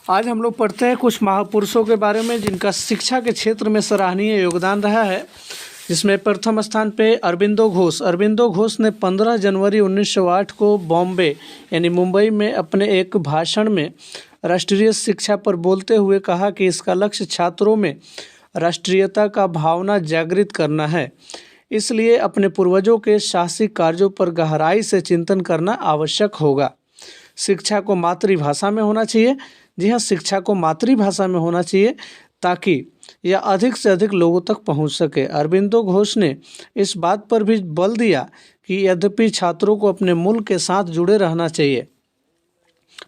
आज हम लोग पढ़ते हैं कुछ महापुरुषों के बारे में जिनका शिक्षा के क्षेत्र में सराहनीय योगदान रहा है, जिसमें प्रथम स्थान पे अरबिंदो घोष। अरबिंदो घोष ने 15 जनवरी 1908 को बॉम्बे यानी मुंबई में अपने एक भाषण में राष्ट्रीय शिक्षा पर बोलते हुए कहा कि इसका लक्ष्य छात्रों में राष्ट्रीयता का भावना जागृत करना है। इसलिए अपने पूर्वजों के साहसिक कार्यों पर गहराई से चिंतन करना आवश्यक होगा। शिक्षा को मातृभाषा में होना चाहिए। जी हाँ, शिक्षा को मातृभाषा में होना चाहिए ताकि यह अधिक से अधिक लोगों तक पहुंच सके। अरबिंदो घोष ने इस बात पर भी बल दिया कि यद्यपि छात्रों को अपने मूल के साथ जुड़े रहना चाहिए,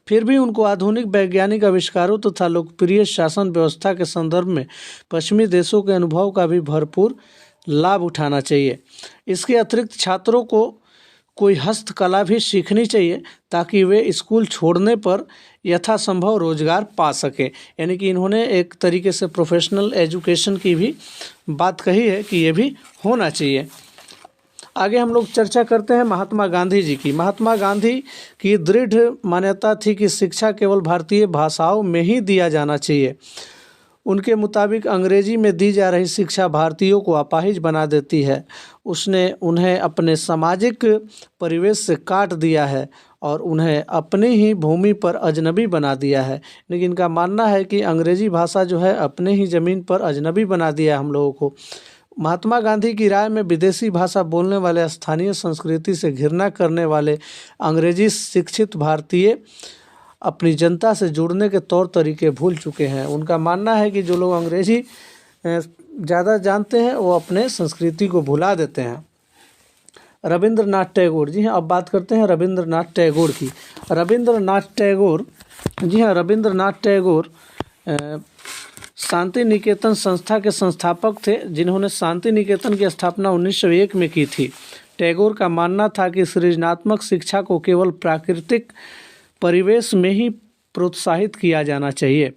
फिर भी उनको आधुनिक वैज्ञानिक आविष्कारों तथा लोकप्रिय शासन व्यवस्था के संदर्भ में पश्चिमी देशों के अनुभव का भी भरपूर लाभ उठाना चाहिए। इसके अतिरिक्त छात्रों को कोई हस्तकला भी सीखनी चाहिए ताकि वे स्कूल छोड़ने पर यथासंभव रोजगार पा सके। यानी कि इन्होंने एक तरीके से प्रोफेशनल एजुकेशन की भी बात कही है कि ये भी होना चाहिए। आगे हम लोग चर्चा करते हैं महात्मा गांधी जी की। महात्मा गांधी की दृढ़ मान्यता थी कि शिक्षा केवल भारतीय भाषाओं में ही दिया जाना चाहिए। उनके मुताबिक अंग्रेजी में दी जा रही शिक्षा भारतीयों को अपाहिज बना देती है। उसने उन्हें अपने सामाजिक परिवेश से काट दिया है और उन्हें अपनी ही भूमि पर अजनबी बना दिया है। लेकिन इनका मानना है कि अंग्रेजी भाषा जो है अपने ही ज़मीन पर अजनबी बना दिया है हम लोगों को। महात्मा गांधी की राय में विदेशी भाषा बोलने वाले, स्थानीय संस्कृति से घृणा करने वाले अंग्रेजी शिक्षित भारतीय अपनी जनता से जुड़ने के तौर तरीके भूल चुके हैं। उनका मानना है कि जो लोग अंग्रेजी ज़्यादा जानते हैं वो अपने संस्कृति को भुला देते हैं। रविंद्रनाथ टैगोर, जी हाँ, अब बात करते हैं रविंद्रनाथ टैगोर की। रविंद्रनाथ टैगोर, जी हाँ, रविंद्रनाथ टैगोर शांति निकेतन संस्था के संस्थापक थे, जिन्होंने शांति निकेतन की स्थापना 1901 में की थी। टैगोर का मानना था कि सृजनात्मक शिक्षा को केवल प्राकृतिक परिवेश में ही प्रोत्साहित किया जाना चाहिए।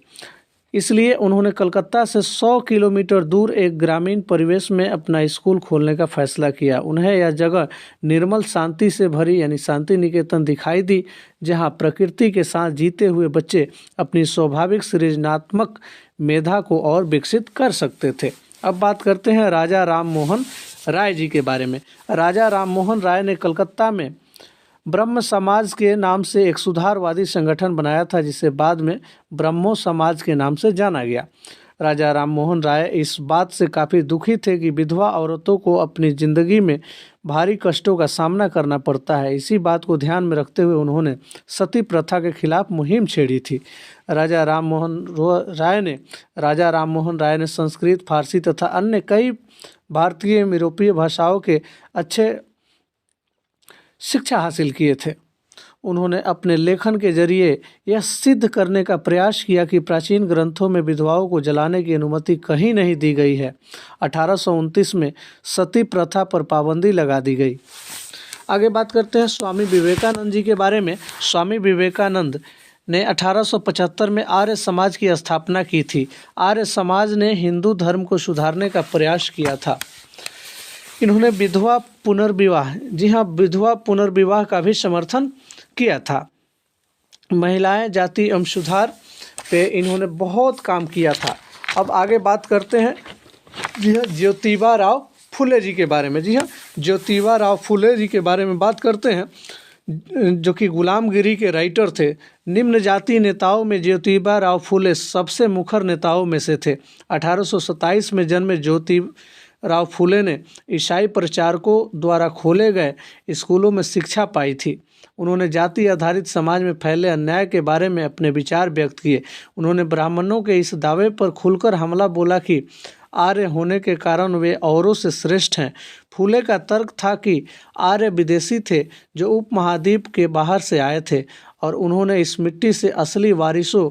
इसलिए उन्होंने कलकत्ता से 100 किलोमीटर दूर एक ग्रामीण परिवेश में अपना स्कूल खोलने का फैसला किया। उन्हें यह जगह निर्मल शांति से भरी यानी शांति निकेतन दिखाई दी, जहां प्रकृति के साथ जीते हुए बच्चे अपनी स्वाभाविक सृजनात्मक मेधा को और विकसित कर सकते थे। अब बात करते हैं राजा राम मोहन राय जी के बारे में। राजा राम मोहन राय ने कलकत्ता में ब्रह्म समाज के नाम से एक सुधारवादी संगठन बनाया था, जिसे बाद में ब्रह्मो समाज के नाम से जाना गया। राजा राम मोहन राय इस बात से काफ़ी दुखी थे कि विधवा औरतों को अपनी ज़िंदगी में भारी कष्टों का सामना करना पड़ता है। इसी बात को ध्यान में रखते हुए उन्होंने सती प्रथा के खिलाफ मुहिम छेड़ी थी। राजा राम मोहन राय ने संस्कृत, फारसी तथा अन्य कई भारतीय यूरोपीय भाषाओं के अच्छे शिक्षा हासिल किए थे। उन्होंने अपने लेखन के जरिए यह सिद्ध करने का प्रयास किया कि प्राचीन ग्रंथों में विधवाओं को जलाने की अनुमति कहीं नहीं दी गई है। 1829 में सती प्रथा पर पाबंदी लगा दी गई। आगे बात करते हैं स्वामी विवेकानंद जी के बारे में। स्वामी विवेकानंद ने 1875 में आर्य समाज की स्थापना की थी। आर्य समाज ने हिंदू धर्म को सुधारने का प्रयास किया था। इन्होंने विधवा पुनर्विवाह, जी हाँ, विधवा पुनर्विवाह का भी समर्थन किया था। महिलाएं जाति एवं सुधार पे इन्होंने बहुत काम किया था। अब आगे बात करते हैं जी हाँ ज्योतिबा राव फुले जी के बारे में। जी हाँ, ज्योतिबा राव फुले जी के बारे में बात करते हैं, जो कि गुलामगिरी के राइटर थे। निम्न जाति नेताओं में ज्योतिबा राव फुले सबसे मुखर नेताओं में से थे। 1827 में जन्मे ज्योतिबा राव फुले ने ईसाई प्रचारकों द्वारा खोले गए स्कूलों में शिक्षा पाई थी। उन्होंने जाति आधारित समाज में फैले अन्याय के बारे में अपने विचार व्यक्त किए। उन्होंने ब्राह्मणों के इस दावे पर खुलकर हमला बोला कि आर्य होने के कारण वे औरों से श्रेष्ठ हैं। फुले का तर्क था कि आर्य विदेशी थे जो उपमहाद्वीप के बाहर से आए थे और उन्होंने इस मिट्टी से असली वारिसों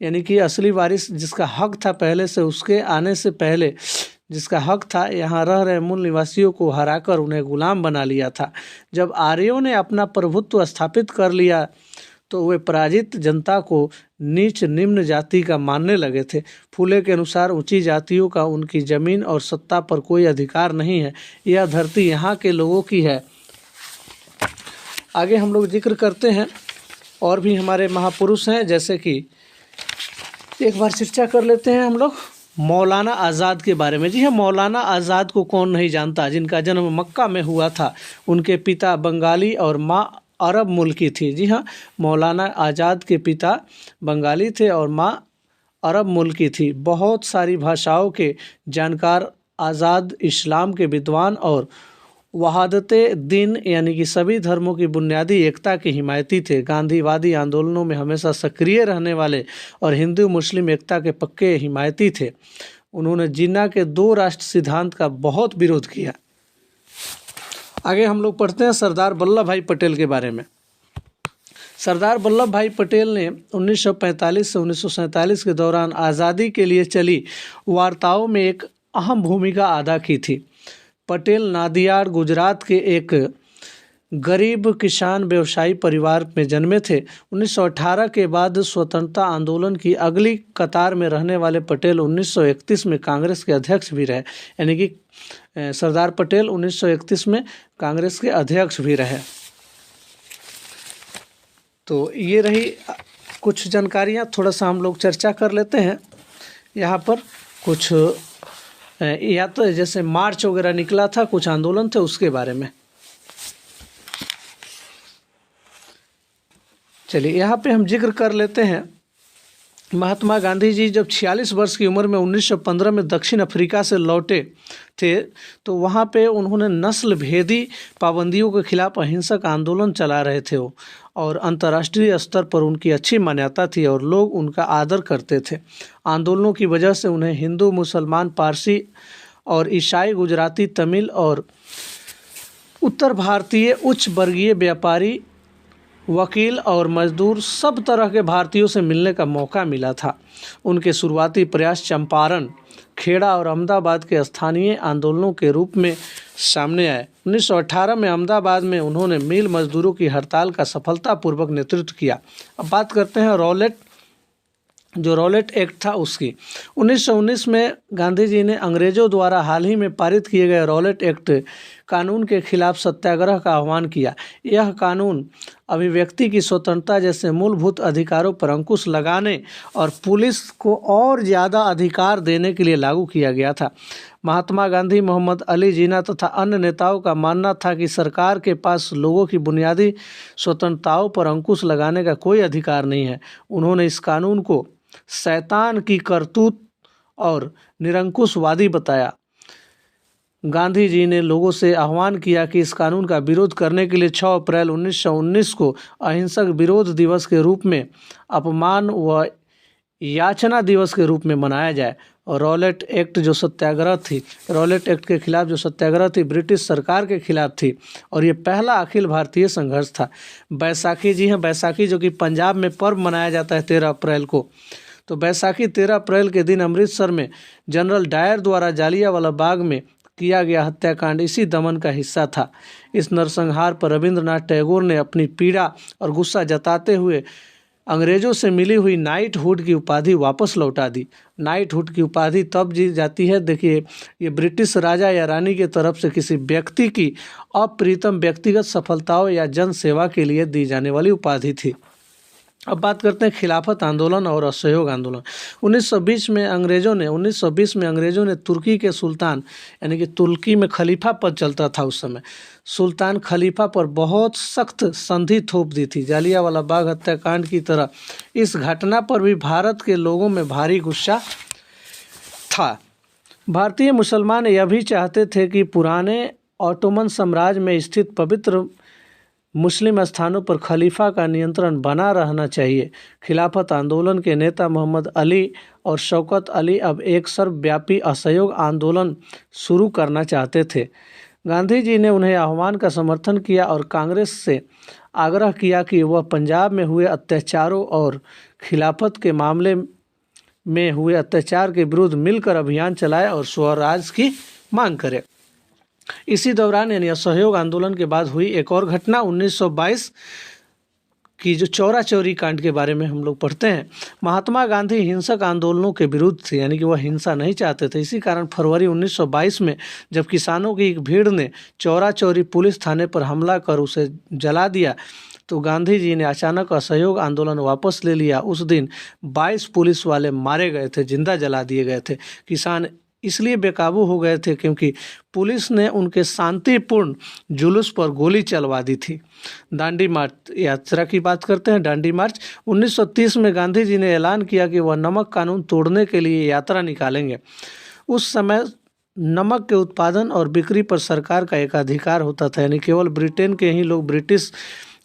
यानी कि असली वारिस जिसका हक था पहले से, उसके आने से पहले जिसका हक था, यहाँ रह रहे मूल निवासियों को हराकर उन्हें गुलाम बना लिया था। जब आर्यों ने अपना प्रभुत्व स्थापित कर लिया तो वे पराजित जनता को नीच निम्न जाति का मानने लगे थे। फुले के अनुसार ऊंची जातियों का उनकी जमीन और सत्ता पर कोई अधिकार नहीं है। यह धरती यहाँ के लोगों की है। आगे हम लोग जिक्र करते हैं और भी हमारे महापुरुष हैं, जैसे कि एक बार चर्चा कर लेते हैं हम लोग मौलाना आज़ाद के बारे में। जी हाँ, मौलाना आज़ाद को कौन नहीं जानता, जिनका जन्म मक्का में हुआ था। उनके पिता बंगाली और माँ अरब मुल्की थी। जी हाँ, मौलाना आज़ाद के पिता बंगाली थे और माँ अरब मुल्की थी। बहुत सारी भाषाओं के जानकार आज़ाद इस्लाम के विद्वान और वहादते दिन यानी कि सभी धर्मों की बुनियादी एकता के हिमायती थे। गांधीवादी आंदोलनों में हमेशा सक्रिय रहने वाले और हिंदू मुस्लिम एकता के पक्के हिमायती थे। उन्होंने जिन्ना के 2 राष्ट्र सिद्धांत का बहुत विरोध किया। आगे हम लोग पढ़ते हैं सरदार वल्लभ भाई पटेल के बारे में। सरदार वल्लभ भाई पटेल ने 1945 से 1947 के दौरान आज़ादी के लिए चली वार्ताओं में एक अहम भूमिका अदा की थी। पटेल नादियाड गुजरात के एक गरीब किसान व्यवसायी परिवार में जन्मे थे। 1918 के बाद स्वतंत्रता आंदोलन की अगली कतार में रहने वाले पटेल 1931 में कांग्रेस के अध्यक्ष भी रहे। यानी कि सरदार पटेल 1931 में कांग्रेस के अध्यक्ष भी रहे। तो ये रही कुछ जानकारियाँ, थोड़ा सा हम लोग चर्चा कर लेते हैं यहाँ पर। कुछ या तो जैसे मार्च वगैरह निकला था, कुछ आंदोलन थे, उसके बारे में। चलिए यहाँ पे हम जिक्र कर लेते हैं। महात्मा गांधी जी जब 46 वर्ष की उम्र में 1915 में दक्षिण अफ्रीका से लौटे थे, तो वहाँ पे उन्होंने नस्ल भेदी पाबंदियों के खिलाफ अहिंसक आंदोलन चला रहे थे और अंतर्राष्ट्रीय स्तर पर उनकी अच्छी मान्यता थी और लोग उनका आदर करते थे। आंदोलनों की वजह से उन्हें हिंदू, मुसलमान, पारसी और ईसाई, गुजराती, तमिल और उत्तर भारतीय उच्च वर्गीय व्यापारी, वकील और मजदूर सब तरह के भारतीयों से मिलने का मौका मिला था। उनके शुरुआती प्रयास चंपारण, खेड़ा और अहमदाबाद के स्थानीय आंदोलनों के रूप में सामने आए। 1918 में अहमदाबाद में उन्होंने मिल मजदूरों की हड़ताल का सफलतापूर्वक नेतृत्व किया। अब बात करते हैं रॉलेट एक्ट था उसकी। 1919 में गांधी जी ने अंग्रेजों द्वारा हाल ही में पारित किए गए रॉलेट एक्ट कानून के खिलाफ सत्याग्रह का आह्वान किया। यह कानून अभिव्यक्ति की स्वतंत्रता जैसे मूलभूत अधिकारों पर अंकुश लगाने और पुलिस को और ज़्यादा अधिकार देने के लिए लागू किया गया था। महात्मा गांधी, मोहम्मद अली जिन्ना तथा अन्य नेताओं का मानना था कि सरकार के पास लोगों की बुनियादी स्वतंत्रताओं पर अंकुश लगाने का कोई अधिकार नहीं है। उन्होंने इस कानून को शैतान की करतूत और निरंकुशवादी बताया। गांधी जी ने लोगों से आह्वान किया कि इस कानून का विरोध करने के लिए 6 अप्रैल 1919 को अहिंसक विरोध दिवस के रूप में, अपमान व याचना दिवस के रूप में मनाया जाए। और रॉलेट एक्ट के खिलाफ जो सत्याग्रह थी, ब्रिटिश सरकार के खिलाफ थी और ये पहला अखिल भारतीय संघर्ष था। बैसाखी, जी हाँ, बैसाखी जो कि पंजाब में पर्व मनाया जाता है 13 अप्रैल को। तो बैसाखी 13 अप्रैल के दिन अमृतसर में जनरल डायर द्वारा जालियांवाला बाग में किया गया हत्याकांड इसी दमन का हिस्सा था। इस नरसंहार पर रविंद्रनाथ टैगोर ने अपनी पीड़ा और गुस्सा जताते हुए अंग्रेजों से मिली हुई नाइटहुड की उपाधि वापस लौटा दी। नाइटहुड की उपाधि तब दी जाती है, देखिए, ये ब्रिटिश राजा या रानी की तरफ से किसी व्यक्ति की अप्रीतम व्यक्तिगत सफलताओं या जन सेवा के लिए दी जाने वाली उपाधि थी। अब बात करते हैं खिलाफत आंदोलन और असहयोग आंदोलन। 1920 में अंग्रेज़ों ने तुर्की के सुल्तान, यानी कि तुर्की में खलीफा पद चलता था उस समय, सुल्तान खलीफा पर बहुत सख्त संधि थोप दी थी। जालियांवाला बाग हत्याकांड की तरह इस घटना पर भी भारत के लोगों में भारी गुस्सा था। भारतीय मुसलमान यह भी चाहते थे कि पुराने ऑटोमन साम्राज्य में स्थित पवित्र मुस्लिम स्थानों पर खलीफा का नियंत्रण बना रहना चाहिए। खिलाफत आंदोलन के नेता मोहम्मद अली और शौकत अली अब एक सर्वव्यापी असहयोग आंदोलन शुरू करना चाहते थे। गांधी जी ने उन्हें आह्वान का समर्थन किया और कांग्रेस से आग्रह किया कि वह पंजाब में हुए अत्याचारों और खिलाफत के मामले में हुए अत्याचार के विरुद्ध मिलकर अभियान चलाए और स्वराज की मांग करे। इसी दौरान यानी असहयोग आंदोलन के बाद हुई एक और घटना 1922 की जो चौरा चौरी कांड के बारे में हम लोग पढ़ते हैं। महात्मा गांधी हिंसक आंदोलनों के विरुद्ध थे, यानी कि वह हिंसा नहीं चाहते थे। इसी कारण फरवरी 1922 में जब किसानों की एक भीड़ ने चौरा चौरी पुलिस थाने पर हमला कर उसे जला दिया, तो गांधी जी ने अचानक असहयोग आंदोलन वापस ले लिया। उस दिन 22 पुलिस वाले मारे गए थे, जिंदा जला दिए गए थे। किसान इसलिए बेकाबू हो गए थे क्योंकि पुलिस ने उनके शांतिपूर्ण जुलूस पर गोली चलवा दी थी। दांडी मार्च यात्रा की बात करते हैं। दांडी मार्च 1930 में गांधी जी ने ऐलान किया कि वह नमक कानून तोड़ने के लिए यात्रा निकालेंगे। उस समय नमक के उत्पादन और बिक्री पर सरकार का एक अधिकार होता था, यानी केवल ब्रिटेन के ही लोग, ब्रिटिश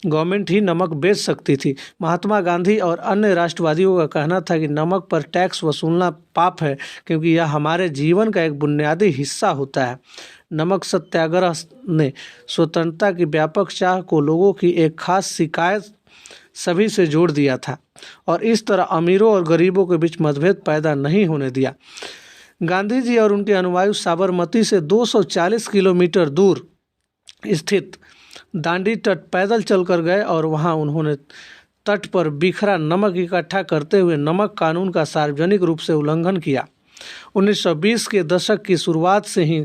गवर्नमेंट ही नमक बेच सकती थी। महात्मा गांधी और अन्य राष्ट्रवादियों का कहना था कि नमक पर टैक्स वसूलना पाप है, क्योंकि यह हमारे जीवन का एक बुनियादी हिस्सा होता है। नमक सत्याग्रह ने स्वतंत्रता की व्यापक चाह को लोगों की एक खास शिकायत सभी से जोड़ दिया था और इस तरह अमीरों और गरीबों के बीच मतभेद पैदा नहीं होने दिया। गांधी जी और उनके अनुयायी साबरमती से 240 किलोमीटर दूर स्थित दांडी तट पैदल चलकर गए और वहां उन्होंने तट पर बिखरा नमक इकट्ठा करते हुए नमक कानून का सार्वजनिक रूप से उल्लंघन किया। 1920 के दशक की शुरुआत से ही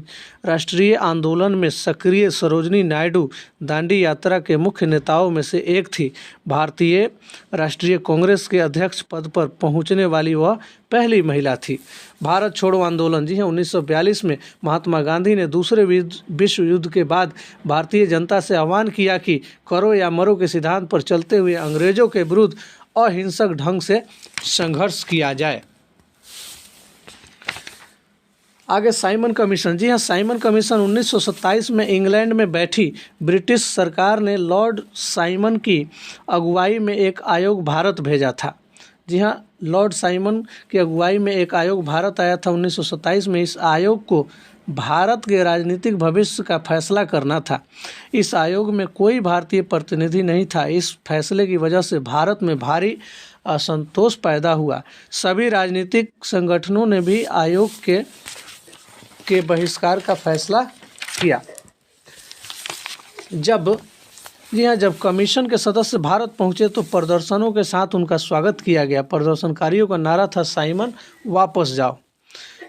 राष्ट्रीय आंदोलन में सक्रिय सरोजिनी नायडू दांडी यात्रा के मुख्य नेताओं में से एक थी। भारतीय राष्ट्रीय कांग्रेस के अध्यक्ष पद पर पहुंचने वाली वह पहली महिला थी। भारत छोड़ो आंदोलन, जी हाँ, 1942 में महात्मा गांधी ने दूसरे विश्व युद्ध के बाद भारतीय जनता से आह्वान किया कि करो या मरो के सिद्धांत पर चलते हुए अंग्रेजों के विरुद्ध अहिंसक ढंग से संघर्ष किया जाए। आगे साइमन कमीशन, जी हाँ, साइमन कमीशन 1927 में इंग्लैंड में बैठी ब्रिटिश सरकार ने लॉर्ड साइमन की अगुवाई में एक आयोग भारत भेजा था। जी हाँ, लॉर्ड साइमन की अगुवाई में एक आयोग भारत आया था 1927 में। इस आयोग को भारत के राजनीतिक भविष्य का फैसला करना था। इस आयोग में कोई भारतीय प्रतिनिधि नहीं था। इस फैसले की वजह से भारत में भारी असंतोष पैदा हुआ। सभी राजनीतिक संगठनों ने भी आयोग के बहिष्कार का फैसला किया। जब कमीशन के सदस्य भारत पहुंचे तो प्रदर्शनों के साथ उनका स्वागत किया गया। प्रदर्शनकारियों का नारा था, साइमन वापस जाओ।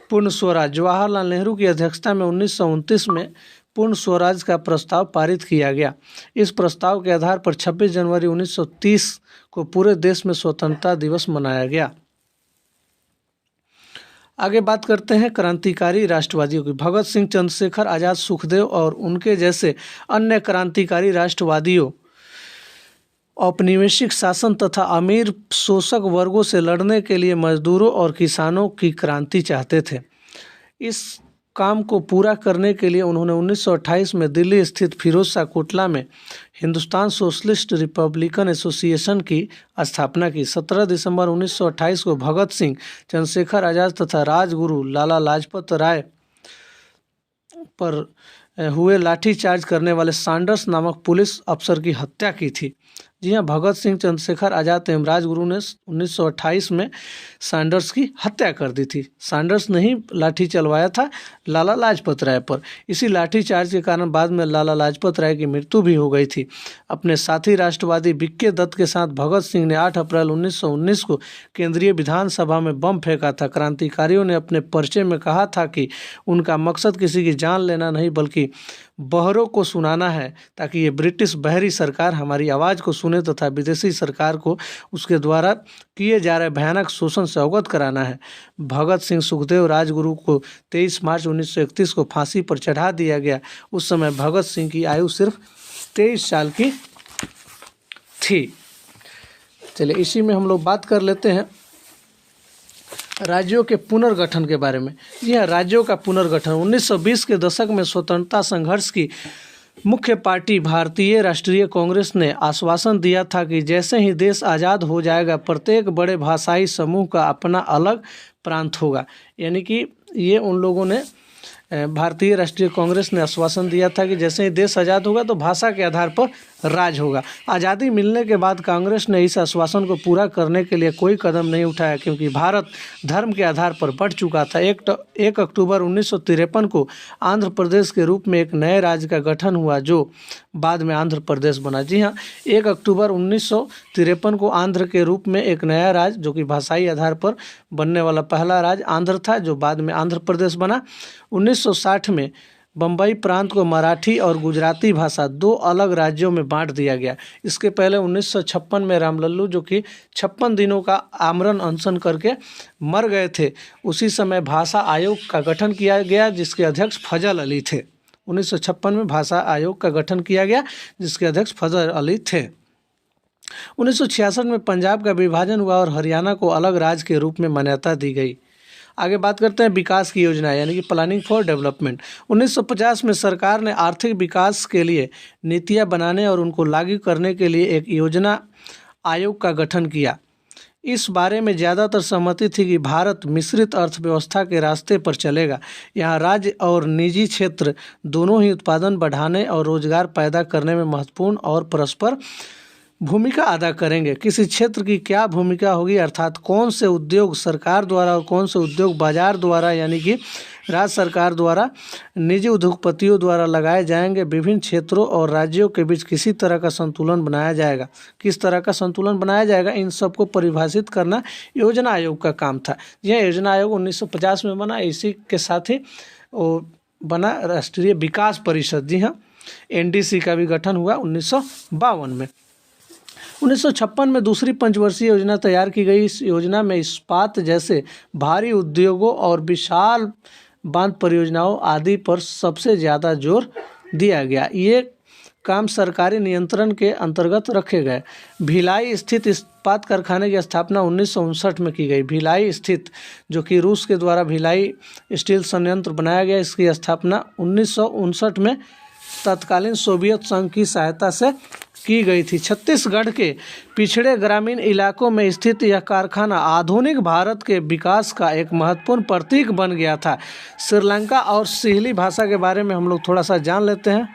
पूर्ण स्वराज, जवाहरलाल नेहरू की अध्यक्षता में 1929 में पूर्ण स्वराज का प्रस्ताव पारित किया गया। इस प्रस्ताव के आधार पर 26 जनवरी 1930 को पूरे देश में स्वतंत्रता दिवस मनाया गया। आगे बात करते हैं क्रांतिकारी राष्ट्रवादियों की। भगत सिंह, चंद्रशेखर आजाद, सुखदेव और उनके जैसे अन्य क्रांतिकारी राष्ट्रवादियों औपनिवेशिक शासन तथा अमीर शोषक वर्गों से लड़ने के लिए मजदूरों और किसानों की क्रांति चाहते थे। इस काम को पूरा करने के लिए उन्होंने 1928 में दिल्ली स्थित फिरोज शाह कोटला में हिंदुस्तान सोशलिस्ट रिपब्लिकन एसोसिएशन की स्थापना की। 17 दिसंबर 1928 को भगत सिंह, चंद्रशेखर आजाद तथा राजगुरु लाला लाजपत राय पर हुए लाठीचार्ज करने वाले सैंडर्स नामक पुलिस अफसर की हत्या की थी। जी हाँ, भगत सिंह, चंद्रशेखर आजाद एवं राजगुरु ने 1928 में सैंडर्स की हत्या कर दी थी। सैंडर्स ने ही लाठी चलवाया था लाला लाजपत राय पर। इसी लाठीचार्ज के कारण बाद में लाला लाजपत राय की मृत्यु भी हो गई थी। अपने साथी राष्ट्रवादी बीके दत्त के साथ भगत सिंह ने 8 अप्रैल 1919 को केंद्रीय विधानसभा में बम फेंका था। क्रांतिकारियों ने अपने पर्चे में कहा था कि उनका मकसद किसी की जान लेना नहीं बल्कि बहरों को सुनाना है, ताकि ये ब्रिटिश बहरी सरकार हमारी आवाज़ को सुने तथा विदेशी सरकार को उसके द्वारा किए जा रहे भयानक शोषण से अवगत कराना है। भगत सिंह, सुखदेव, राजगुरु को 23 मार्च 1931 को फांसी पर चढ़ा दिया गया। उस समय भगत सिंह की आयु सिर्फ 23 साल की थी। चलिए इसी में हम लोग बात कर लेते हैं राज्यों के पुनर्गठन के बारे में। जी हाँ, राज्यों का पुनर्गठन 1920 के दशक में स्वतंत्रता संघर्ष की मुख्य पार्टी भारतीय राष्ट्रीय कांग्रेस ने आश्वासन दिया था कि जैसे ही देश आज़ाद हो जाएगा प्रत्येक बड़े भाषाई समूह का अपना अलग प्रांत होगा। यानी कि ये उन लोगों ने भारतीय राष्ट्रीय कांग्रेस ने आश्वासन दिया था कि जैसे ही देश आज़ाद होगा तो भाषा के आधार पर राज होगा। आज़ादी मिलने के बाद कांग्रेस ने इस आश्वासन को पूरा करने के लिए कोई कदम नहीं उठाया, क्योंकि भारत धर्म के आधार पर बढ़ चुका था। 1 अक्टूबर 1953 को आंध्र प्रदेश के रूप में एक नए राज्य का गठन हुआ जो बाद में आंध्र प्रदेश बना। जी हाँ, 1 अक्टूबर 1953 को आंध्र के रूप में एक नया राज्य जो कि भाषाई आधार पर बनने वाला पहला राज्य आंध्र था, जो बाद में आंध्र प्रदेश बना। 1960 में बम्बई प्रांत को मराठी और गुजराती भाषा 2 अलग राज्यों में बांट दिया गया। इसके पहले 1956 में रामलल्लू, जो कि 56 दिनों का आमरण अनशन करके मर गए थे, उसी समय भाषा आयोग का गठन किया गया जिसके अध्यक्ष फजल अली थे। 1956 में भाषा आयोग का गठन किया गया जिसके अध्यक्ष फजल अली थे। 1966 में पंजाब का विभाजन हुआ और हरियाणा को अलग राज्य के रूप में मान्यता दी गई। आगे बात करते हैं विकास की योजना यानी कि प्लानिंग फॉर डेवलपमेंट। 1950 में सरकार ने आर्थिक विकास के लिए नीतियां बनाने और उनको लागू करने के लिए एक योजना आयोग का गठन किया। इस बारे में ज़्यादातर सहमति थी कि भारत मिश्रित अर्थव्यवस्था के रास्ते पर चलेगा। यहाँ राज्य और निजी क्षेत्र दोनों ही उत्पादन बढ़ाने और रोजगार पैदा करने में महत्वपूर्ण और परस्पर भूमिका अदा करेंगे। किसी क्षेत्र की क्या भूमिका होगी, अर्थात कौन से उद्योग सरकार द्वारा और कौन से उद्योग बाजार द्वारा यानी कि राज्य सरकार द्वारा निजी उद्योगपतियों द्वारा लगाए जाएंगे। विभिन्न क्षेत्रों और राज्यों के बीच किसी तरह का संतुलन बनाया जाएगा। किस तरह का संतुलन बनाया जाएगा, इन सबको परिभाषित करना योजना आयोग का काम था। यह योजना आयोग 1950 में बना। इसी के साथ ही बना राष्ट्रीय विकास परिषद। जी हाँ, एनडीसी का भी गठन हुआ 1952 में। 1956 में दूसरी पंचवर्षीय योजना तैयार की गई। इस योजना में इस्पात जैसे भारी उद्योगों और विशाल बांध परियोजनाओं आदि पर सबसे ज़्यादा जोर दिया गया। ये काम सरकारी नियंत्रण के अंतर्गत रखे गए। भिलाई स्थित इस्पात कारखाने की स्थापना 1959 में की गई। भिलाई स्थित, जो कि रूस के द्वारा भिलाई स्टील संयंत्र बनाया गया, इसकी स्थापना 1959 में तत्कालीन सोवियत संघ की सहायता से की गई थी। छत्तीसगढ़ के पिछड़े ग्रामीण इलाकों में स्थित यह कारखाना आधुनिक भारत के विकास का एक महत्वपूर्ण प्रतीक बन गया था। श्रीलंका और सिहली भाषा के बारे में हम लोग थोड़ा सा जान लेते हैं।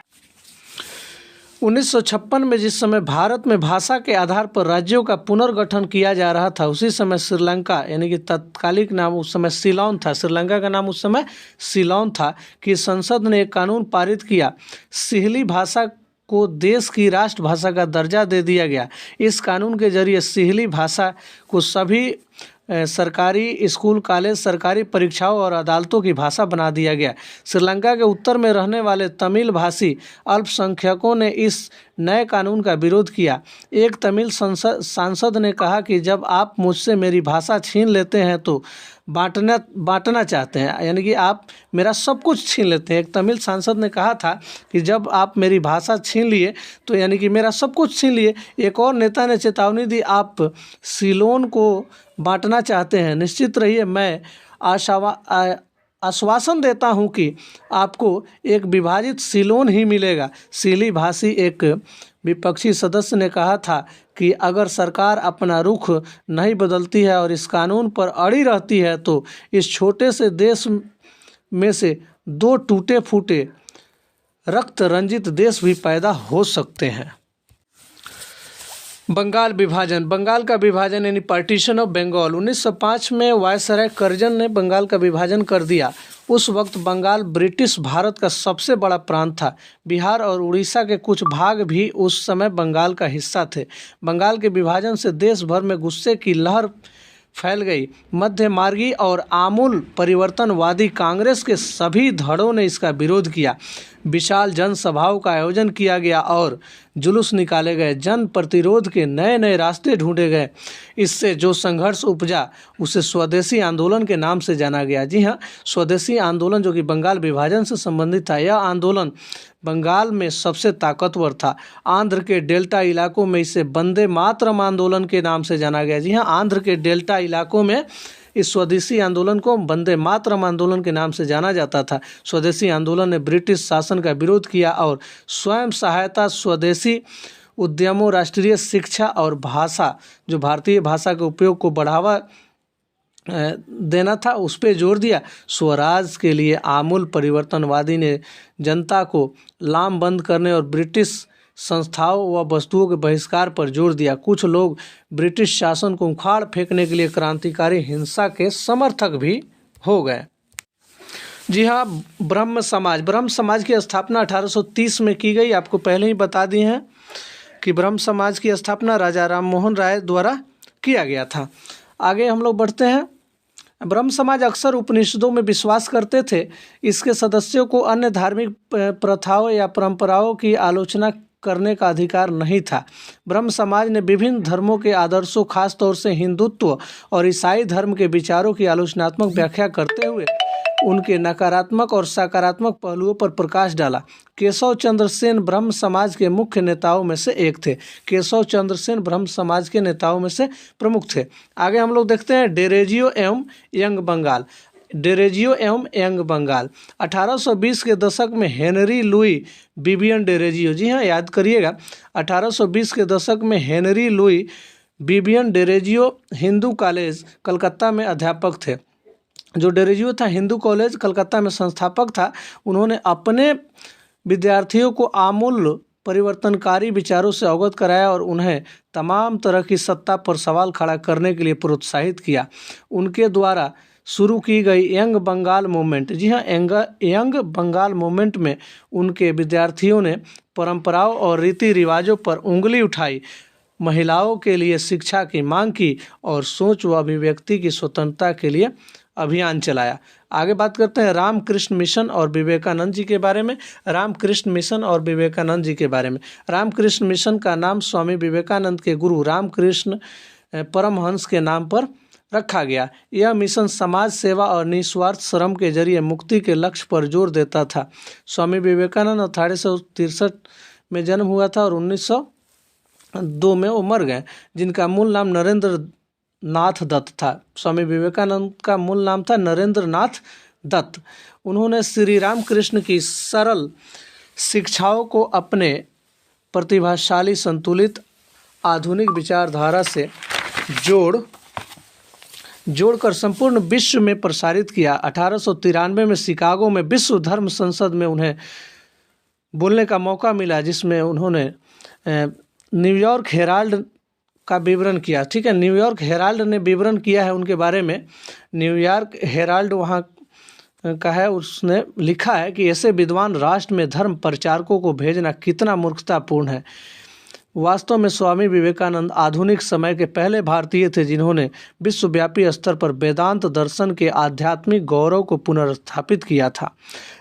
1956 में जिस समय भारत में भाषा के आधार पर राज्यों का पुनर्गठन किया जा रहा था, उसी समय श्रीलंका यानी कि तत्कालिक नाम उस समय सिलोन था, श्रीलंका का नाम उस समय सिलोन था, कि संसद ने एक कानून पारित किया। सिहली भाषा को देश की राष्ट्रभाषा का दर्जा दे दिया गया। इस कानून के जरिए सिहली भाषा को सभी सरकारी स्कूल, कॉलेज, सरकारी परीक्षाओं और अदालतों की भाषा बना दिया गया। श्रीलंका के उत्तर में रहने वाले तमिल भाषी अल्पसंख्यकों ने इस नए कानून का विरोध किया। एक तमिल सांसद ने कहा कि जब आप मुझसे मेरी भाषा छीन लेते हैं तो बांटना चाहते हैं, यानी कि आप मेरा सब कुछ छीन लेते हैं। एक तमिल सांसद ने कहा था कि जब आप मेरी भाषा छीन लिए तो यानी कि मेरा सब कुछ छीन लिए। एक और नेता ने चेतावनी दी, आप सिलोन को बांटना चाहते हैं, निश्चित रहिए मैं आश्वासन देता हूं कि आपको एक विभाजित सिलोन ही मिलेगा। सिली भाषी एक विपक्षी सदस्य ने कहा था कि अगर सरकार अपना रुख नहीं बदलती है और इस कानून पर अड़ी रहती है तो इस छोटे से देश में से 2 टूटे फूटे रक्त रंजित देश भी पैदा हो सकते हैं। बंगाल विभाजन। बंगाल का विभाजन यानी पार्टीशन ऑफ बंगाल। 1905 में वायसराय कर्जन ने बंगाल का विभाजन कर दिया। उस वक्त बंगाल ब्रिटिश भारत का सबसे बड़ा प्रांत था। बिहार और उड़ीसा के कुछ भाग भी उस समय बंगाल का हिस्सा थे। बंगाल के विभाजन से देश भर में गुस्से की लहर फैल गई। मध्यमार्गी और आमूल परिवर्तनवादी कांग्रेस के सभी धड़ों ने इसका विरोध किया। विशाल जनसभाओं का आयोजन किया गया और जुलूस निकाले गए। जन प्रतिरोध के नए नए रास्ते ढूंढे गए। इससे जो संघर्ष उपजा उसे स्वदेशी आंदोलन के नाम से जाना गया। जी हाँ, स्वदेशी आंदोलन जो कि बंगाल विभाजन से संबंधित था। यह आंदोलन बंगाल में सबसे ताकतवर था। आंध्र के डेल्टा इलाकों में इसे वंदे मातरम आंदोलन के नाम से जाना गया। जी हाँ, आंध्र के डेल्टा इलाकों में इस स्वदेशी आंदोलन को वंदे मातरम आंदोलन के नाम से जाना जाता था। स्वदेशी आंदोलन ने ब्रिटिश शासन का विरोध किया और स्वयं सहायता, स्वदेशी उद्यमों, राष्ट्रीय शिक्षा और भाषा, जो भारतीय भाषा के उपयोग को बढ़ावा देना था, उस पर जोर दिया। स्वराज के लिए आमूल परिवर्तनवादी ने जनता को लामबंद करने और ब्रिटिश संस्थाओं व वस्तुओं के बहिष्कार पर जोर दिया। कुछ लोग ब्रिटिश शासन को उखाड़ फेंकने के लिए क्रांतिकारी हिंसा के समर्थक भी हो गए। जी हाँ, ब्रह्म समाज की स्थापना 1830 में की गई। आपको पहले ही बता दिए हैं कि ब्रह्म समाज की स्थापना राजा राम मोहन राय द्वारा किया गया था। आगे हम लोग बढ़ते हैं। ब्रह्म समाज अक्सर उपनिषदों में विश्वास करते थे। इसके सदस्यों को अन्य धार्मिक प्रथाओं या परंपराओं की आलोचना करने का अधिकार नहीं था। ब्रह्म समाज ने विभिन्न धर्मों के आदर्शों, खास तौर से हिंदुत्व और ईसाई धर्म के विचारों की आलोचनात्मक व्याख्या करते हुए उनके नकारात्मक और सकारात्मक पहलुओं पर प्रकाश डाला। केशव चंद्र सेन ब्रह्म समाज के मुख्य नेताओं में से एक थे। केशव चंद्र सेन ब्रह्म समाज के नेताओं में से प्रमुख थे। आगे हम लोग देखते हैं डेरेजियो एवं यंग बंगाल। डेरेजियो एवं यंग बंगाल 1820 के दशक में हेनरी लुई बिबियन डेरेजियो, जी हाँ याद करिएगा, 1820 के दशक में Henry Louis Vivian Derozio Hindu college Calcutta में अध्यापक थे। जो डेरेजियो था हिंदू कॉलेज कलकत्ता में संस्थापक था। उन्होंने अपने विद्यार्थियों को आमूल परिवर्तनकारी विचारों से अवगत कराया और उन्हें तमाम तरह की सत्ता पर सवाल खड़ा करने के लिए प्रोत्साहित किया। उनके द्वारा शुरू की गई यंग बंगाल मूवमेंट, जी हाँ यंग बंगाल मूवमेंट में उनके विद्यार्थियों ने परंपराओं और रीति रिवाजों पर उंगली उठाई, महिलाओं के लिए शिक्षा की मांग की और सोच व अभिव्यक्ति की स्वतंत्रता के लिए अभियान चलाया। आगे बात करते हैं रामकृष्ण मिशन और विवेकानंद जी के बारे में। रामकृष्ण मिशन और विवेकानंद जी के बारे में। रामकृष्ण मिशन का नाम स्वामी विवेकानंद के गुरु रामकृष्ण परमहंस के नाम पर रखा गया। यह मिशन समाज सेवा और निस्वार्थ श्रम के जरिए मुक्ति के लक्ष्य पर जोर देता था। स्वामी विवेकानंद 1863 में जन्म हुआ था और 1902 में वो मर गए, जिनका मूल नाम नरेंद्र नाथ दत्त था। स्वामी विवेकानंद का मूल नाम था नरेंद्र नाथ दत्त। उन्होंने श्री रामकृष्ण की सरल शिक्षाओं को अपने प्रतिभाशाली, संतुलित, आधुनिक विचारधारा से जोड़कर संपूर्ण विश्व में प्रसारित किया। 1893 में शिकागो में विश्व धर्म संसद में उन्हें बोलने का मौका मिला, जिसमें उन्होंने न्यूयॉर्क हेराल्ड का विवरण किया। ठीक है, न्यूयॉर्क हेराल्ड ने विवरण किया है उनके बारे में। न्यूयॉर्क हेराल्ड वहाँ का है, उसने लिखा है कि ऐसे विद्वान राष्ट्र में धर्म प्रचारकों को भेजना कितना मूर्खतापूर्ण है। वास्तव में स्वामी विवेकानंद आधुनिक समय के पहले भारतीय थे जिन्होंने विश्वव्यापी स्तर पर वेदांत दर्शन के आध्यात्मिक गौरव को पुनर्स्थापित किया था।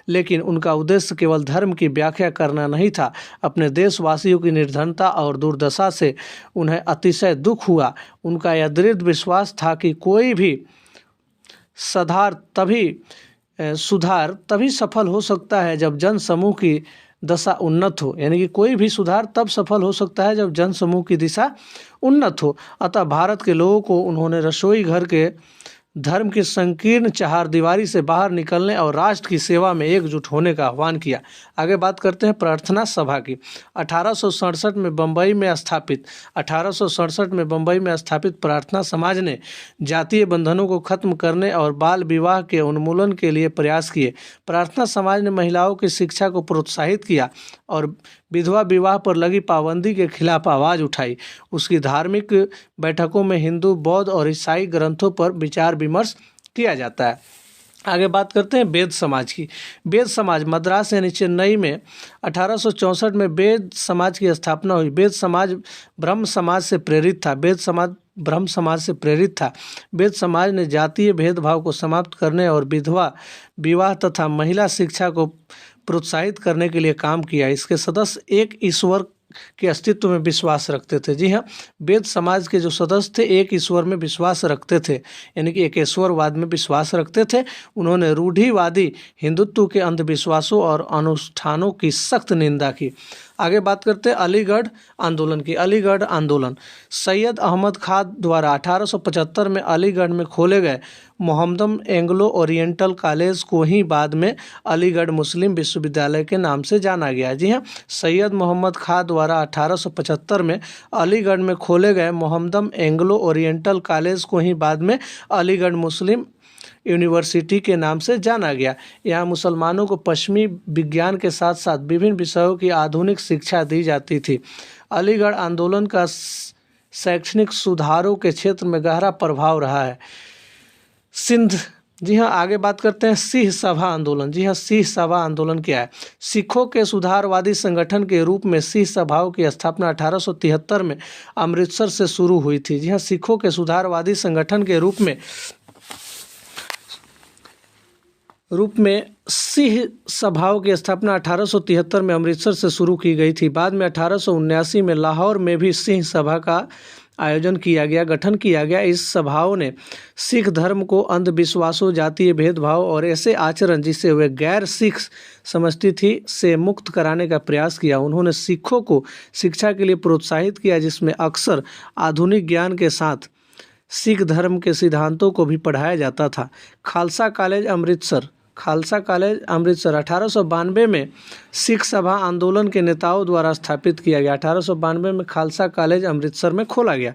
लेकिन उनका उद्देश्य केवल धर्म की व्याख्या करना नहीं था। अपने देशवासियों की निर्धनता और दुर्दशा से उन्हें अतिशय दुख हुआ। उनका यह दृढ़ विश्वास था कि कोई भी सुधार तभी सफल हो सकता है जब जन समूह की दशा उन्नत हो। यानी कि कोई भी सुधार तब सफल हो सकता है जब जन समूह की दिशा उन्नत हो। अतः भारत के लोगों को उन्होंने रसोई घर के धर्म की संकीर्ण चहारदीवारी से बाहर निकलने और राष्ट्र की सेवा में एकजुट होने का आह्वान किया। आगे बात करते हैं प्रार्थना सभा की। 1867 में बम्बई में स्थापित प्रार्थना समाज ने जातीय बंधनों को खत्म करने और बाल विवाह के उन्मूलन के लिए प्रयास किए। प्रार्थना समाज ने महिलाओं की शिक्षा को प्रोत्साहित किया और विधवा विवाह पर लगी पाबंदी के खिलाफ आवाज़ उठाई। उसकी धार्मिक बैठकों में हिंदू, बौद्ध और ईसाई ग्रंथों पर विचार विमर्श किया जाता है। आगे बात करते हैं वेद समाज की। वेद समाज मद्रास यानी चेन्नई में 1864 में वेद समाज की स्थापना हुई। वेद समाज ब्रह्म समाज से प्रेरित था। वेद समाज ने जातीय भेदभाव को समाप्त करने और विधवा विवाह तथा महिला शिक्षा को प्रोत्साहित करने के लिए काम किया। इसके सदस्य एक ईश्वर के अस्तित्व में विश्वास रखते थे। जी हाँ, वेद समाज के जो सदस्य थे एक ईश्वर में विश्वास रखते थे, यानी कि एकेश्वरवाद में विश्वास रखते थे। उन्होंने रूढ़िवादी हिंदुत्व के अंधविश्वासों और अनुष्ठानों की सख्त निंदा की। आगे बात करते हैं अलीगढ़ आंदोलन की। अलीगढ़ आंदोलन सैयद अहमद खान द्वारा 1875 में अलीगढ़ में खोले गए मोहम्मदन एंग्लो ओरिएंटल कॉलेज को ही बाद में अलीगढ़ मुस्लिम विश्वविद्यालय के नाम से जाना गया। जी हाँ, सैयद मोहम्मद खान द्वारा 1875 में अलीगढ़ में खोले गए मोहम्मदन एंग्लो ओरिएंटल कॉलेज को ही बाद में अलीगढ़ मुस्लिम यूनिवर्सिटी के नाम से जाना गया। यहाँ मुसलमानों को पश्चिमी विज्ञान के साथ साथ विभिन्न विषयों की आधुनिक शिक्षा दी जाती थी। अलीगढ़ आंदोलन का शैक्षणिक सुधारों के क्षेत्र में गहरा प्रभाव रहा है। सिंध, जी हाँ, आगे बात करते हैं सिंह सभा आंदोलन। जी हाँ, सिंह सभा आंदोलन क्या है? सिखों के सुधारवादी संगठन के रूप में सिंह सभाओं की स्थापना 1873 में अमृतसर से शुरू हुई थी। जी हाँ, सिखों के सुधारवादी संगठन के रूप में रूप में सिंह सभाओं की स्थापना 1873 में अमृतसर से शुरू की गई थी। बाद में 1879 में लाहौर में भी सिंह सभा का गठन किया गया। इस सभाओं ने सिख धर्म को अंधविश्वासों, जातीय भेदभाव और ऐसे आचरण जिसे वे गैर सिख समझती थी से मुक्त कराने का प्रयास किया। उन्होंने सिखों को शिक्षा के लिए प्रोत्साहित किया, जिसमें अक्सर आधुनिक ज्ञान के साथ सिख धर्म के सिद्धांतों को भी पढ़ाया जाता था। खालसा कॉलेज अमृतसर 1892 में सिख सभा आंदोलन के नेताओं द्वारा स्थापित किया गया। 1892 में खालसा कॉलेज अमृतसर में खोला गया।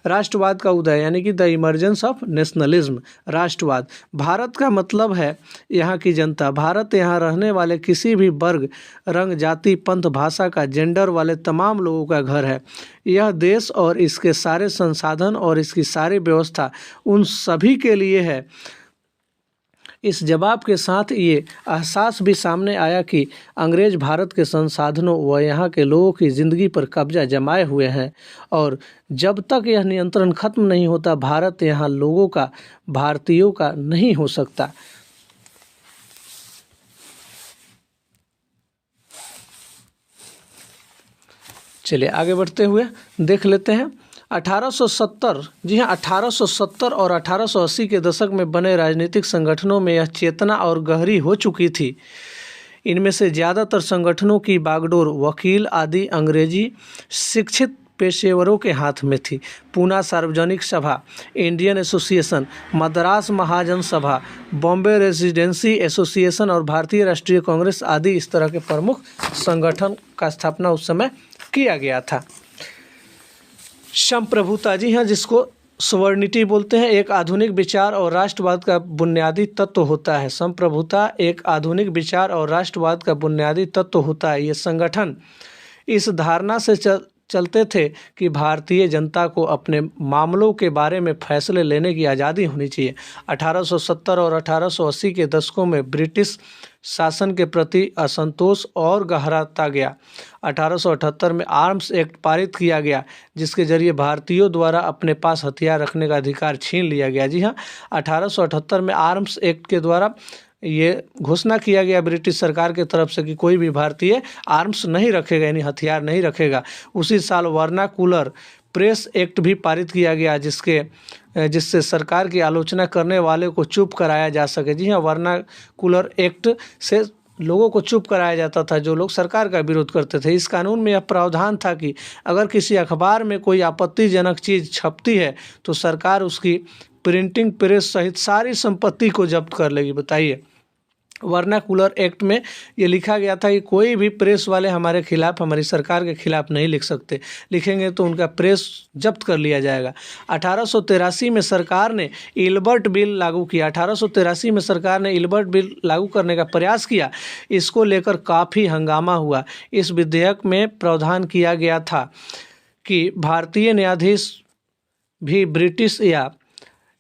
राष्ट्रवाद का उदय यानी कि द इमर्जेंस ऑफ नेशनलिज्म। राष्ट्रवाद, भारत का मतलब है यहाँ की जनता। भारत यहाँ रहने वाले किसी भी वर्ग, रंग, जाति, पंथ, भाषा का, जेंडर वाले तमाम लोगों का घर है। यह देश और इसके सारे संसाधन और इसकी सारी व्यवस्था उन सभी के लिए है। इस जवाब के साथ ये एहसास भी सामने आया कि अंग्रेज भारत के संसाधनों व यहाँ के लोगों की ज़िंदगी पर कब्जा जमाए हुए हैं और जब तक यह नियंत्रण खत्म नहीं होता, भारत यहाँ लोगों का, भारतीयों का नहीं हो सकता। चलिए आगे बढ़ते हुए देख लेते हैं 1870। जी हाँ, 1870 और 1880 के दशक में बने राजनीतिक संगठनों में यह चेतना और गहरी हो चुकी थी। इनमें से ज़्यादातर संगठनों की बागडोर वकील आदि अंग्रेजी शिक्षित पेशेवरों के हाथ में थी। पूना सार्वजनिक सभा, इंडियन एसोसिएशन, मद्रास महाजन सभा, बॉम्बे रेजिडेंसी एसोसिएशन और भारतीय राष्ट्रीय कांग्रेस आदि इस तरह के प्रमुख संगठन का स्थापना उस समय किया गया था। संप्रभुता, जी हाँ, जिसको सवर्निटी बोलते हैं, एक आधुनिक विचार और राष्ट्रवाद का बुनियादी तत्व होता है। संप्रभुता एक आधुनिक विचार और राष्ट्रवाद का बुनियादी तत्व होता है। ये संगठन इस धारणा से चलते थे कि भारतीय जनता को अपने मामलों के बारे में फैसले लेने की आज़ादी होनी चाहिए। 1870 और 1880 के दशकों में ब्रिटिश शासन के प्रति असंतोष और गहराता गया। 1878 में आर्म्स एक्ट पारित किया गया, जिसके जरिए भारतीयों द्वारा अपने पास हथियार रखने का अधिकार छीन लिया गया। जी हाँ, 1878 में आर्म्स एक्ट के द्वारा ये घोषणा किया गया ब्रिटिश सरकार की तरफ से कि कोई भी भारतीय आर्म्स नहीं रखेगा, यानी हथियार नहीं रखेगा। उसी साल वर्नाकुलर प्रेस एक्ट भी पारित किया गया, जिससे सरकार की आलोचना करने वाले को चुप कराया जा सके। जी हाँ, वर्नाकुलर एक्ट से लोगों को चुप कराया जाता था जो लोग सरकार का विरोध करते थे। इस कानून में यह प्रावधान था कि अगर किसी अखबार में कोई आपत्तिजनक चीज़ छपती है तो सरकार उसकी प्रिंटिंग प्रेस सहित सारी संपत्ति को जब्त कर लेगी। बताइए, वर्नाकुलर एक्ट में ये लिखा गया था कि कोई भी प्रेस वाले हमारे खिलाफ, हमारी सरकार के खिलाफ नहीं लिख सकते, लिखेंगे तो उनका प्रेस जब्त कर लिया जाएगा। 1883 में सरकार ने इल्बर्ट बिल लागू किया। 1883 में सरकार ने इल्बर्ट बिल लागू करने का प्रयास किया। इसको लेकर काफ़ी हंगामा हुआ। इस विधेयक में प्रावधान किया गया था कि भारतीय न्यायाधीश भी ब्रिटिश या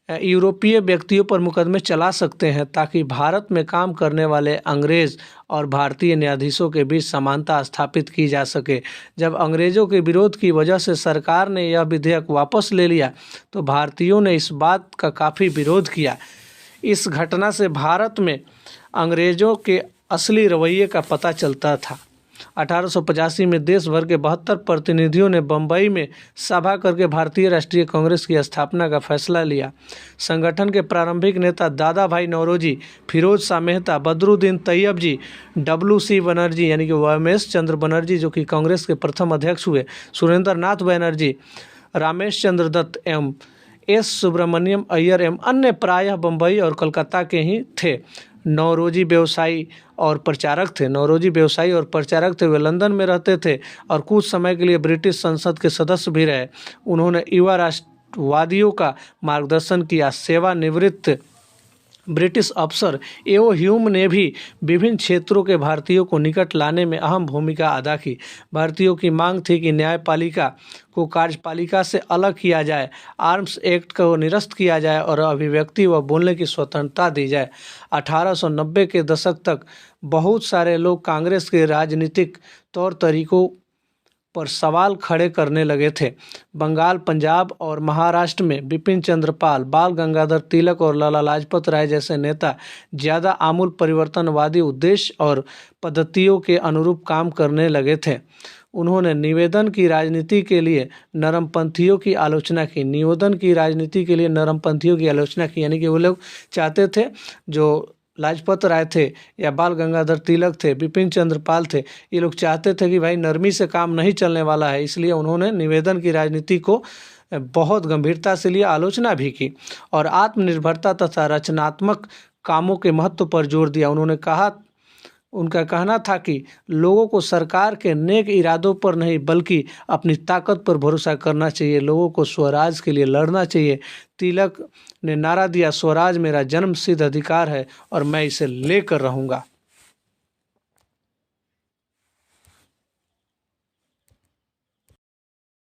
यूरोपीय व्यक्तियों पर मुकदमे चला सकते हैं, ताकि भारत में काम करने वाले अंग्रेज और भारतीय न्यायाधीशों के बीच समानता स्थापित की जा सके। जब अंग्रेजों के विरोध की वजह से सरकार ने यह विधेयक वापस ले लिया तो भारतीयों ने इस बात का काफ़ी विरोध किया। इस घटना से भारत में अंग्रेजों के असली रवैये का पता चलता था। 1885 में देश भर के 72 प्रतिनिधियों ने बम्बई में सभा करके भारतीय राष्ट्रीय कांग्रेस की स्थापना का फैसला लिया। संगठन के प्रारंभिक नेता दादा भाई नौरोजी, फिरोज शाह मेहता, बदरुद्दीन तैयब जी, WC बनर्जी यानी कि वमेश चंद्र बनर्जी जो कि कांग्रेस के प्रथम अध्यक्ष हुए, सुरेंद्र नाथ बनर्जी, रामेश चंद्र दत्त एवं S सुब्रमण्यम अय्यर एवं अन्य प्रायः बम्बई और कलकत्ता के ही थे। नौरोजी व्यवसायी और प्रचारक थे। वे लंदन में रहते थे और कुछ समय के लिए ब्रिटिश संसद के सदस्य भी रहे। उन्होंने युवा राष्ट्रवादियों का मार्गदर्शन किया। सेवानिवृत्त ब्रिटिश अफसर एओ ह्यूम ने भी विभिन्न क्षेत्रों के भारतीयों को निकट लाने में अहम भूमिका अदा की। भारतीयों की मांग थी कि न्यायपालिका को कार्यपालिका से अलग किया जाए, आर्म्स एक्ट को निरस्त किया जाए और अभिव्यक्ति व बोलने की स्वतंत्रता दी जाए। 1890 के दशक तक बहुत सारे लोग कांग्रेस के राजनीतिक तौर तरीकों पर सवाल खड़े करने लगे थे। बंगाल, पंजाब और महाराष्ट्र में बिपिन चंद्र पाल, बाल गंगाधर तिलक और लाला लाजपत राय जैसे नेता ज़्यादा आमूल परिवर्तनवादी उद्देश्य और पद्धतियों के अनुरूप काम करने लगे थे। उन्होंने निवेदन की राजनीति के लिए नरमपंथियों की आलोचना की। निवेदन की राजनीति के लिए नरमपंथियों की आलोचना की, यानी कि वो लोग चाहते थे, जो लाजपत राय थे या बाल गंगाधर तिलक थे, बिपिन चंद्र पाल थे, ये लोग चाहते थे कि भाई नरमी से काम नहीं चलने वाला है, इसलिए उन्होंने निवेदन की राजनीति को बहुत गंभीरता से लिया, आलोचना भी की और आत्मनिर्भरता तथा रचनात्मक कामों के महत्व पर जोर दिया। उनका कहना था कि लोगों को सरकार के नेक इरादों पर नहीं बल्कि अपनी ताकत पर भरोसा करना चाहिए, लोगों को स्वराज के लिए लड़ना चाहिए। तिलक ने नारा दिया, स्वराज मेरा जन्मसिद्ध अधिकार है और मैं इसे लेकर रहूँगा।